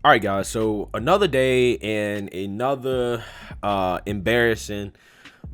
All right, guys. So another day and another embarrassing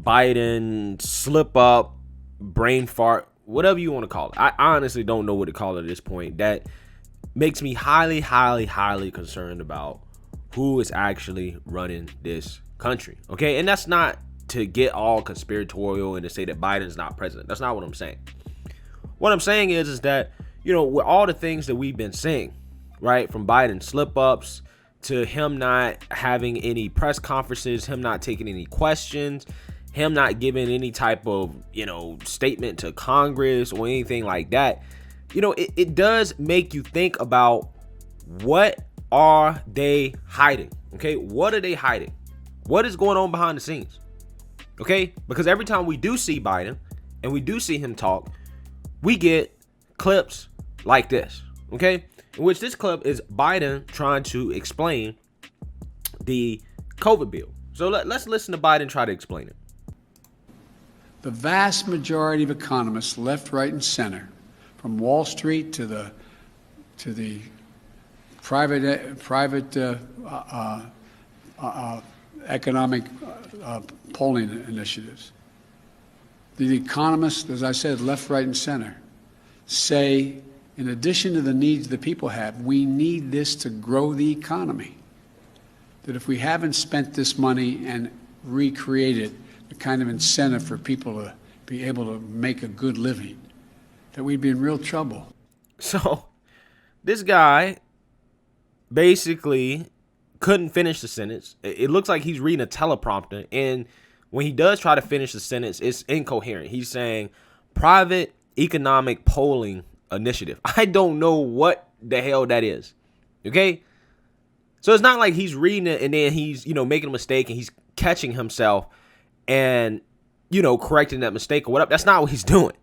Biden slip up, brain fart, whatever you want to call it. I honestly don't know what to call it at this point. That makes me highly, highly, highly concerned about who is actually running this country. Okay, and that's not to get all conspiratorial and to say that Biden's not president. That's not what I'm saying. What I'm saying is that, with all the things that we've been seeing, right, from Biden slip ups to him not having any press conferences, him not taking any questions, him not giving any type of, statement to Congress or anything like that, it does make you think about what are they hiding? Okay, what are they hiding? What is going on behind the scenes? Okay, because every time we do see Biden and we do see him talk, we get clips like this, okay? In which this clip is Biden trying to explain the COVID bill. So let's listen to Biden try to explain it. The vast majority of economists, left, right, and center, from Wall Street to the private economic polling initiatives, the economists, as I said, left, right, and center, say, in addition to the needs the people have, we need this to grow the economy. That if we haven't spent this money and recreated the kind of incentive for people to be able to make a good living, that we'd be in real trouble. So this guy basically couldn't finish the sentence. It looks like he's reading a teleprompter, and when he does try to finish the sentence, it's incoherent. He's saying private economic polling initiative. I don't know what the hell that is. Okay? So it's not like he's reading it and then he's, making a mistake and he's catching himself and, correcting that mistake or whatever. That's not what he's doing.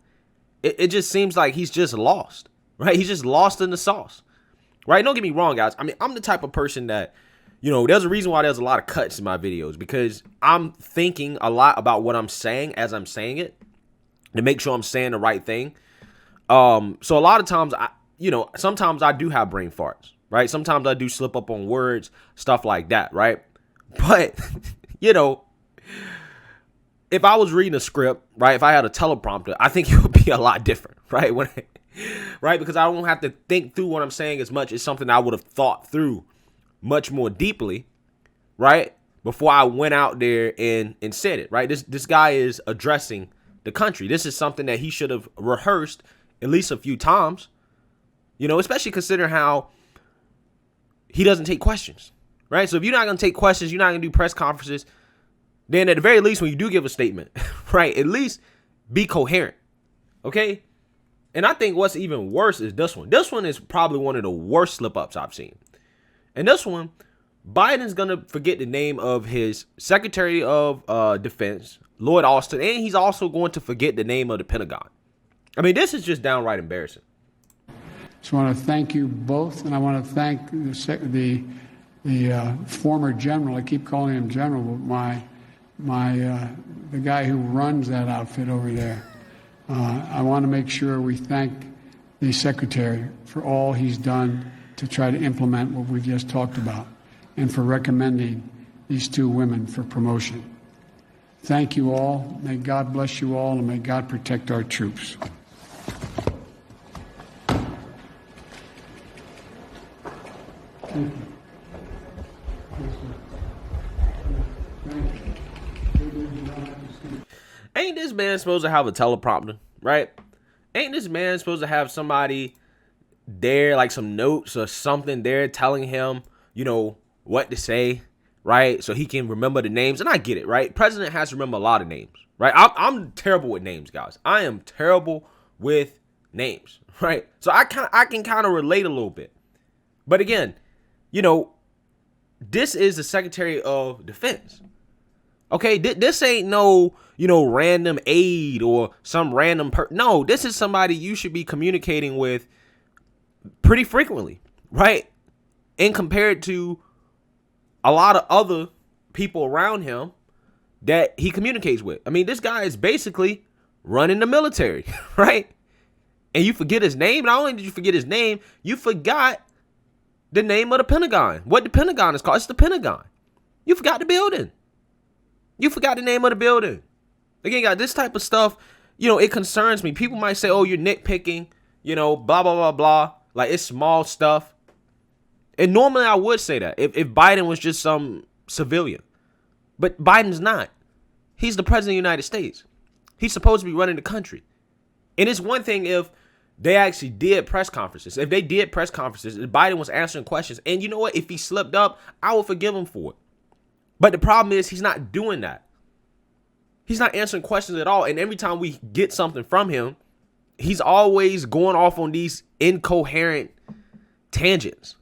It just seems like he's just lost, right? He's just lost in the sauce, right? Don't get me wrong, guys. I mean, I'm the type of person that, there's a reason why there's a lot of cuts in my videos, because I'm thinking a lot about what I'm saying as I'm saying it to make sure I'm saying the right thing. So a lot of times, sometimes I do have brain farts, right? Sometimes I do slip up on words, stuff like that, right? But, if I was reading a script, right, if I had a teleprompter, I think it would be a lot different, right? Right? Because I don't have to think through what I'm saying as much. It's something I would have thought through much more deeply, right, before I went out there and said it, right? This guy is addressing the country. This is something that he should have rehearsed at least a few times, especially considering how he doesn't take questions, right? So if you're not going to take questions, you're not going to do press conferences, then at the very least, when you do give a statement, right, at least be coherent, okay? And I think what's even worse is this one. This one is probably one of the worst slip-ups I've seen. And this one, Biden's going to forget the name of his Secretary of Defense, Lloyd Austin, and he's also going to forget the name of the Pentagon. I mean, this is just downright embarrassing. So I want to thank you both, and I want to thank the former general. I keep calling him general, but the guy who runs that outfit over there. I want to make sure we thank the secretary for all he's done to try to implement what we've just talked about, and for recommending these two women for promotion. Thank you all. May God bless you all, and may God protect our troops. Thank you. Ain't this man supposed to have a teleprompter, right? Ain't this man supposed to have somebody there, like some notes or something there telling him, what to say, right? So he can remember the names. And I get it, right? President has to remember a lot of names, right? I'm terrible with names, guys. I am terrible with names, right? So I can kind of relate a little bit. But again, this is the Secretary of Defense. Okay, this ain't no, random aide or some random No, this is somebody you should be communicating with pretty frequently, right? And compared to a lot of other people around him that he communicates with. I mean, this guy is basically running the military, right? And you forget his name. Not only did you forget his name, you forgot the name of the Pentagon. What the Pentagon is called. It's the Pentagon. You forgot the building. You forgot the name of the building. Again, guys, this type of stuff, it concerns me. People might say, oh, you're nitpicking, blah, blah, blah, blah. Like, it's small stuff. And normally I would say that if Biden was just some civilian. But Biden's not. He's the president of the United States. He's supposed to be running the country. And it's one thing if they actually did press conferences. If they did press conferences, if Biden was answering questions. And you know what? If he slipped up, I will forgive him for it. But the problem is he's not doing that. He's not answering questions at all. And every time we get something from him, he's always going off on these incoherent tangents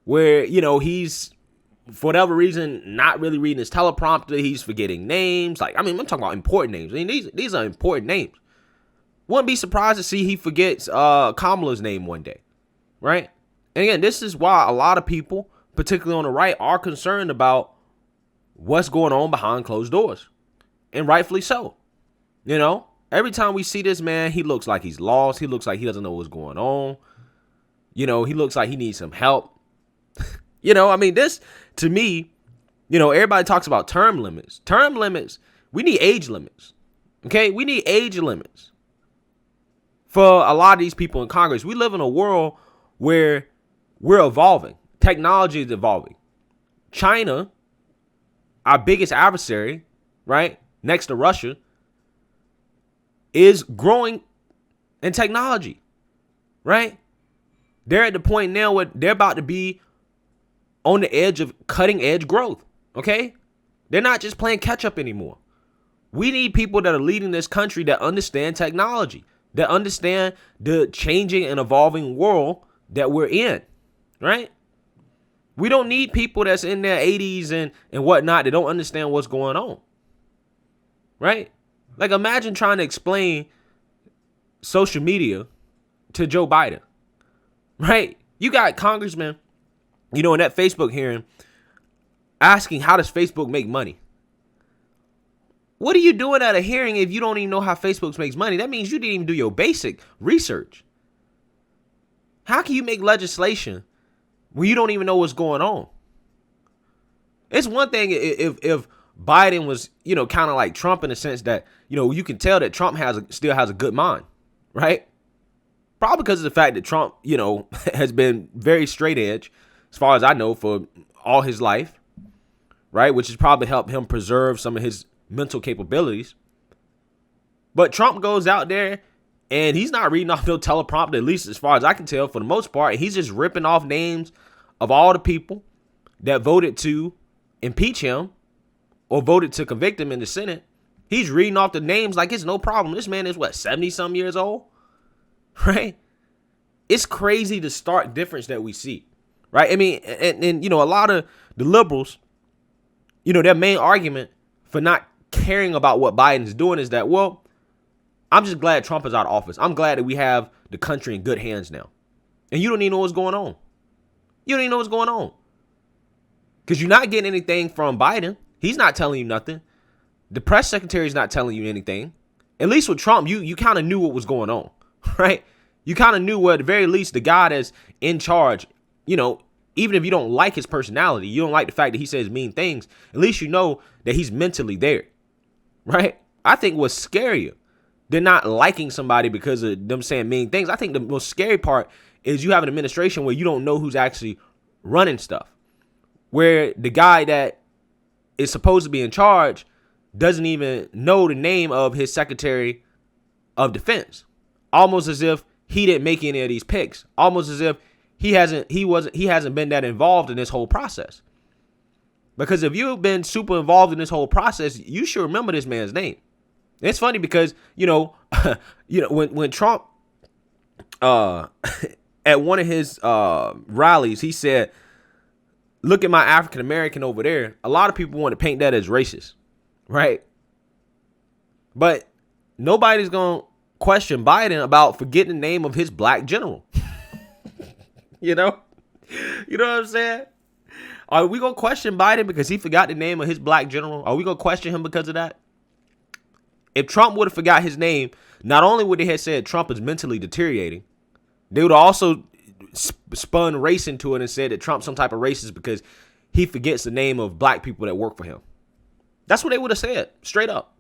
where, he's, for whatever reason, not really reading his teleprompter. He's forgetting names. I'm talking about important names. These are important names. Wouldn't be surprised to see he forgets Kamala's name one day, right? And again, this is why a lot of people, particularly on the right, are concerned about what's going on behind closed doors. And rightfully so. Every time we see this man, he looks like he's lost. He looks like he doesn't know what's going on. He looks like he needs some help. This, to me, everybody talks about term limits. Term limits, we need age limits. Okay? We need age limits for a lot of these people in Congress. We live in a world where we're evolving. Technology is evolving. China, our biggest adversary, right, next to Russia, is growing in technology, right? They're at the point now where they're about to be on the edge of cutting edge growth, okay? They're not just playing catch up anymore. We need people that are leading this country that understand technology, that understand the changing and evolving world that we're in, right? We don't need people that's in their 80s and whatnot that don't understand what's going on, right? Like, imagine trying to explain social media to Joe Biden, right? You got congressmen, in that Facebook hearing asking, how does Facebook make money? What are you doing at a hearing if you don't even know how Facebook makes money? That means you didn't even do your basic research. How can you make legislation when you don't even know what's going on? It's one thing if Biden was, kind of like Trump in the sense that, you can tell that Trump still has a good mind, right? Probably because of the fact that Trump, has been very straight edge, as far as I know, for all his life, right? Which has probably helped him preserve some of his mental capabilities. But Trump goes out there and he's not reading off no teleprompter, at least as far as I can tell, for the most part. He's just ripping off names of all the people that voted to impeach him or voted to convict him in the Senate. He's reading off the names like it's no problem. This man is 70-some years old, right? It's crazy the stark difference that we see, right? And a lot of the liberals, their main argument for not caring about what Biden's doing is that, well, I'm just glad Trump is out of office. I'm glad that we have the country in good hands now. And you don't even know what's going on. You don't even know what's going on. Because you're not getting anything from Biden. He's not telling you nothing. The press secretary is not telling you anything. At least with Trump, you kind of knew what was going on, right? You kind of knew, well, at the very least, the guy that's in charge, even if you don't like his personality, you don't like the fact that he says mean things, at least you know that he's mentally there, right? I think what's scarier than not liking somebody because of them saying mean things, I think the most scary part is you have an administration where you don't know who's actually running stuff, where the guy that is supposed to be in charge doesn't even know the name of his Secretary of Defense, almost as if he didn't make any of these picks, almost as if he hasn't been that involved in this whole process. Because if you've been super involved in this whole process, you should remember this man's name. It's funny because, when Trump, at one of his rallies, he said, look at my African American over there. A lot of people want to paint that as racist, right? But nobody's going to question Biden about forgetting the name of his black general. You know what I'm saying? Are we going to question Biden because he forgot the name of his black general? Are we going to question him because of that? If Trump would have forgot his name, not only would they have said Trump is mentally deteriorating, they would also spun race into it and said that Trump's some type of racist because he forgets the name of black people that work for him. That's what they would have said, straight up.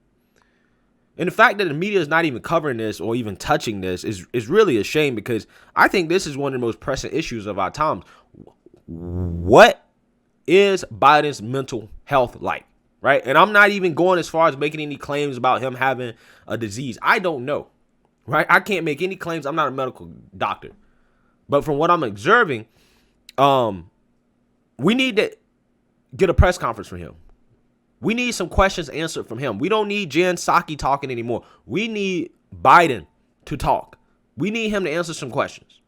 And the fact that the media is not even covering this or even touching this is really a shame, because I think this is one of the most pressing issues of our times. What is Biden's mental health like, right? And I'm not even going as far as making any claims about him having a disease. I don't know, right? I can't make any claims. I'm not a medical doctor. But from what I'm observing, we need to get a press conference from him. We need some questions answered from him. We don't need Jen Psaki talking anymore. We need Biden to talk. We need him to answer some questions.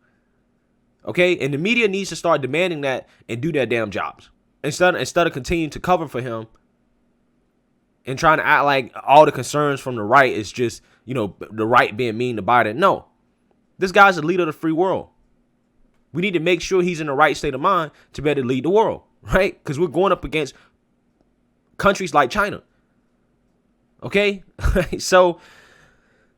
Okay? And the media needs to start demanding that and do their damn jobs. Instead of continuing to cover for him and trying to act like all the concerns from the right is just, the right being mean to Biden. No. This guy's the leader of the free world. We need to make sure he's in the right state of mind to be able to lead the world, right? Because we're going up against countries like China. Okay? So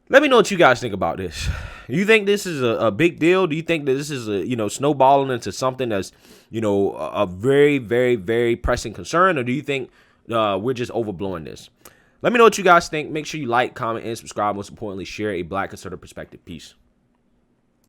let me know what you guys think about this. You think this is a big deal? Do you think that this is snowballing into something that's, a very, very, very pressing concern? Or do you think we're just overblowing this? Let me know what you guys think. Make sure you like, comment, and subscribe. Most importantly, share a Black conservative perspective. Peace.